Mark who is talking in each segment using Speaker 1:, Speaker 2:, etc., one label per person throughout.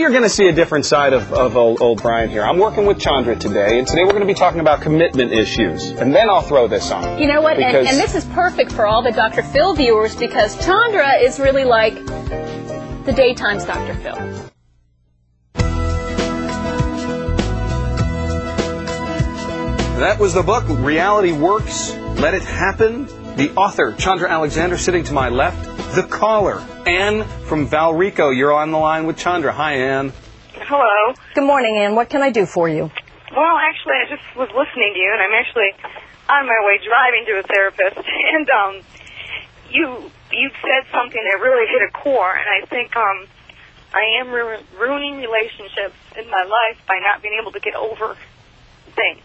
Speaker 1: you're going to see a different side of old Brian here. I'm working with Chandra today, and today we're going to be talking about commitment issues. And then I'll throw this on.
Speaker 2: You know what? And this is perfect for all the Dr. Phil viewers, because Chandra is really like the daytime's Dr. Phil.
Speaker 1: That was the book, Reality Works, Let It Happen. The author, Chandra Alexander, sitting to my left. The caller, Anne from Valrico. You're on the line with Chandra. Hi, Anne.
Speaker 3: Hello.
Speaker 4: Good morning, Anne. What can I do for you?
Speaker 3: Well, actually, I just was listening to you, and I'm actually on my way driving to a therapist, and you said something that really hit a core, and I think I am ruining relationships in my life by not being able to get over things.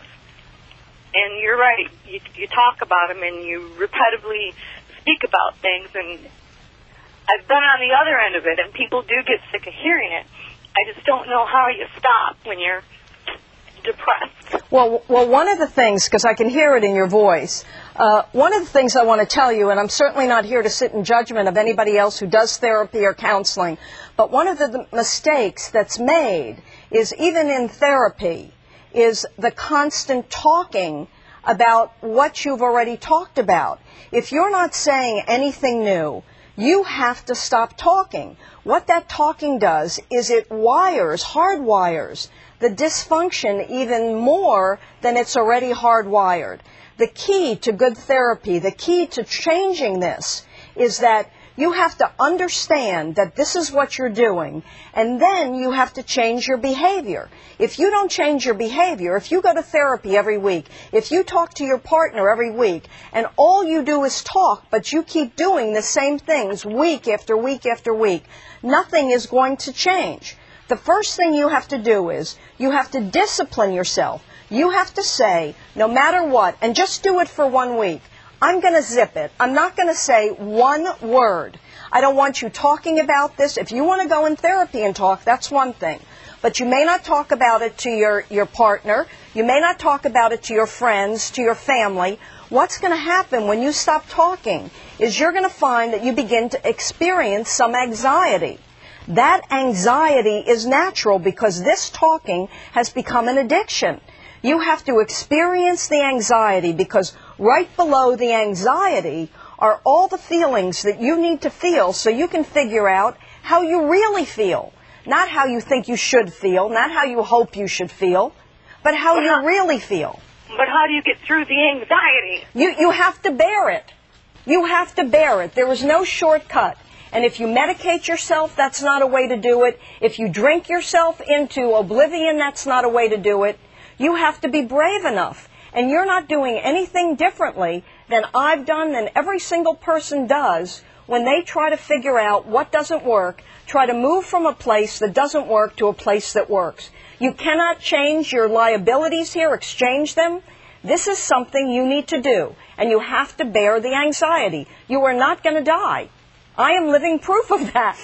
Speaker 3: And you're right. You talk about them, and you repetitively speak about things, and I've been on the other end of it, and people do get sick of hearing it. I just don't know how you stop when you're depressed.
Speaker 4: Well, one of the things, because I can hear it in your voice, one of the things I want to tell you, and I'm certainly not here to sit in judgment of anybody else who does therapy or counseling, but one of the mistakes that's made is, even in therapy, is the constant talking about what you've already talked about. If you're not saying anything new, you have to stop talking. What that talking does is it hardwires the dysfunction even more than it's already hardwired. The key to good therapy, the key to changing this, is that you have to understand that this is what you're doing, and then you have to change your behavior. If you don't change your behavior, if you go to therapy every week, if you talk to your partner every week, and all you do is talk, but you keep doing the same things week after week after week, nothing is going to change. The first thing you have to do is you have to discipline yourself. You have to say, no matter what, and just do it for 1 week, I'm going to zip it. I'm not going to say one word. I don't want you talking about this. If you want to go in therapy and talk, that's one thing. But you may not talk about it to your partner. You may not talk about it to your friends, to your family. What's going to happen when you stop talking is you're going to find that you begin to experience some anxiety. That anxiety is natural because this talking has become an addiction. You have to experience the anxiety, because right below the anxiety are all the feelings that you need to feel so you can figure out how you really feel. Not how you think you should feel, not how you hope you should feel, but how you really feel.
Speaker 3: But how do you get through the anxiety?
Speaker 4: You have to bear it. You have to bear it. There is no shortcut. And if you medicate yourself, that's not a way to do it. If you drink yourself into oblivion, that's not a way to do it. You have to be brave enough. And you're not doing anything differently than I've done, than every single person does when they try to figure out what doesn't work, try to move from a place that doesn't work to a place that works. You cannot change your liabilities here, exchange them. This is something you need to do, and you have to bear the anxiety. You are not going to die. I am living proof of that.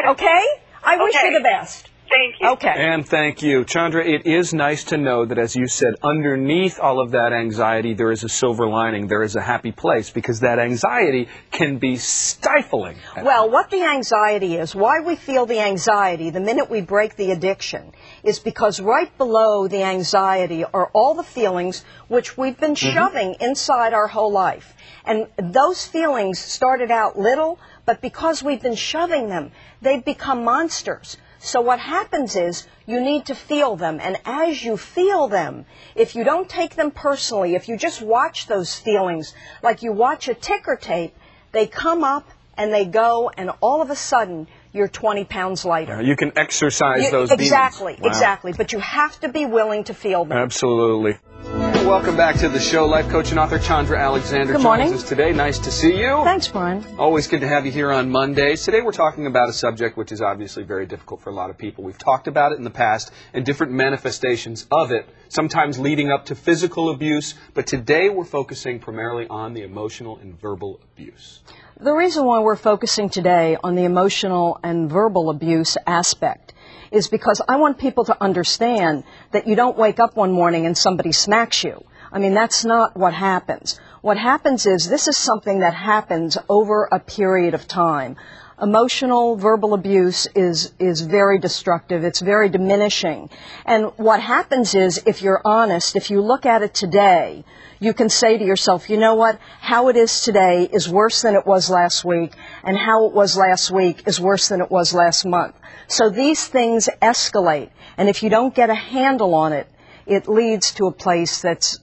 Speaker 4: Okay? I wish you the best.
Speaker 3: Thank you.
Speaker 4: Okay.
Speaker 1: And thank you. Chandra, it is nice to know that, as you said, underneath all of that anxiety, there is a silver lining. There is a happy place, because that anxiety can be stifling.
Speaker 4: Well, what the anxiety is, why we feel the anxiety the minute we break the addiction, is because right below the anxiety are all the feelings which we've been shoving inside our whole life. And those feelings started out little, but because we've been shoving them, they've become monsters. So what happens is you need to feel them, and as you feel them, if you don't take them personally, if you just watch those feelings like you watch a ticker tape, they come up and they go, and all of a sudden you're 20 pounds lighter.
Speaker 1: You can exercise those
Speaker 4: exactly,
Speaker 1: demons. Wow.
Speaker 4: Exactly, but you have to be willing to feel them.
Speaker 1: Absolutely. Welcome back to the show. Life coach and author Chandra Alexander joins us today. Nice to see you.
Speaker 4: Thanks, Brian.
Speaker 1: Always good to have you here on Mondays. Today we're talking about a subject which is obviously very difficult for a lot of people. We've talked about it in the past and different manifestations of it, sometimes leading up to physical abuse, but today we're focusing primarily on the emotional and verbal abuse.
Speaker 4: The reason why we're focusing today on the emotional and verbal abuse aspect is because I want people to understand that you don't wake up one morning and somebody smacks you. I mean, that's not what happens. What happens is this is something that happens over a period of time. Emotional, verbal abuse is very destructive. It's very diminishing. And what happens is, if you're honest, if you look at it today, you can say to yourself, you know what, how it is today is worse than it was last week, and how it was last week is worse than it was last month. So these things escalate, and if you don't get a handle on it, it leads to a place that's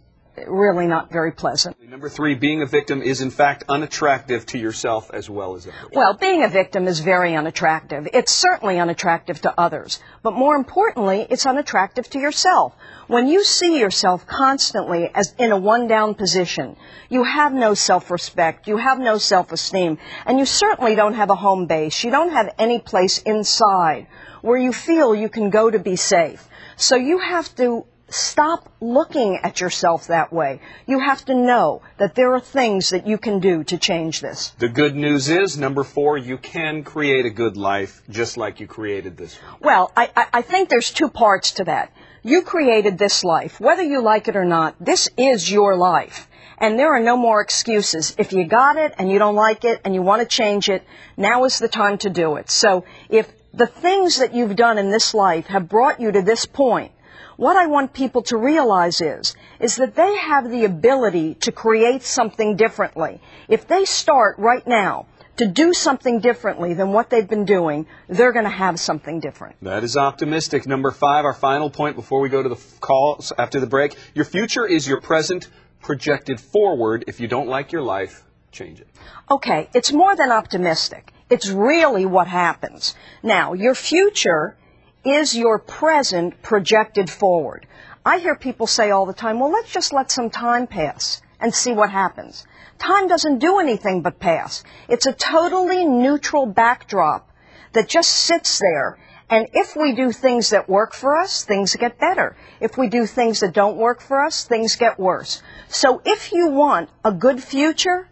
Speaker 4: really not very pleasant.
Speaker 1: Number 3, being a victim is in fact unattractive to yourself as well as others.
Speaker 4: Well, being a victim is very unattractive. It's certainly unattractive to others. But more importantly, it's unattractive to yourself. When you see yourself constantly as in a one-down position, you have no self-respect, you have no self-esteem, and you certainly don't have a home base. You don't have any place inside where you feel you can go to be safe. So you have to stop looking at yourself that way. You have to know that there are things that you can do to change this.
Speaker 1: The good news is, number 4, you can create a good life just like you created this one.
Speaker 4: Well, I think there's 2 parts to that. You created this life. Whether you like it or not, this is your life. And there are no more excuses. If you got it and you don't like it and you want to change it, now is the time to do it. So if the things that you've done in this life have brought you to this point, what I want people to realize is that they have the ability to create something differently. If they start right now to do something differently than what they've been doing, they're going to have something different.
Speaker 1: That is optimistic. Number 5, our final point before we go to the calls after the break. Your future is your present projected forward. If you don't like your life, change it.
Speaker 4: Okay, it's more than optimistic. It's really what happens. Now, your future is your present projected forward. I hear people say all the time, well, let's just let some time pass and see what happens. Time doesn't do anything but pass. It's a totally neutral backdrop that just sits there. And if we do things that work for us, things get better. If we do things that don't work for us, things get worse. So if you want a good future,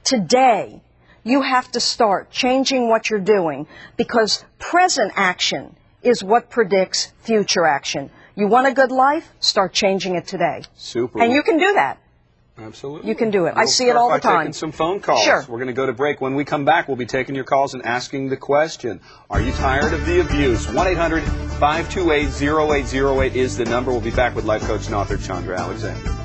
Speaker 4: today, you have to start changing what you're doing, because present action is what predicts future action. You want a good life? Start changing it today.
Speaker 1: Super.
Speaker 4: And you can do that.
Speaker 1: Absolutely.
Speaker 4: You can do it. I see it all the time.
Speaker 1: Taking some phone calls.
Speaker 4: Sure.
Speaker 1: We're going to go to break. When we come back, we'll be taking your calls and asking the question, are you tired of the abuse? 1-800-528-0808 is the number. We'll be back with life coach and author Chandra Alexander.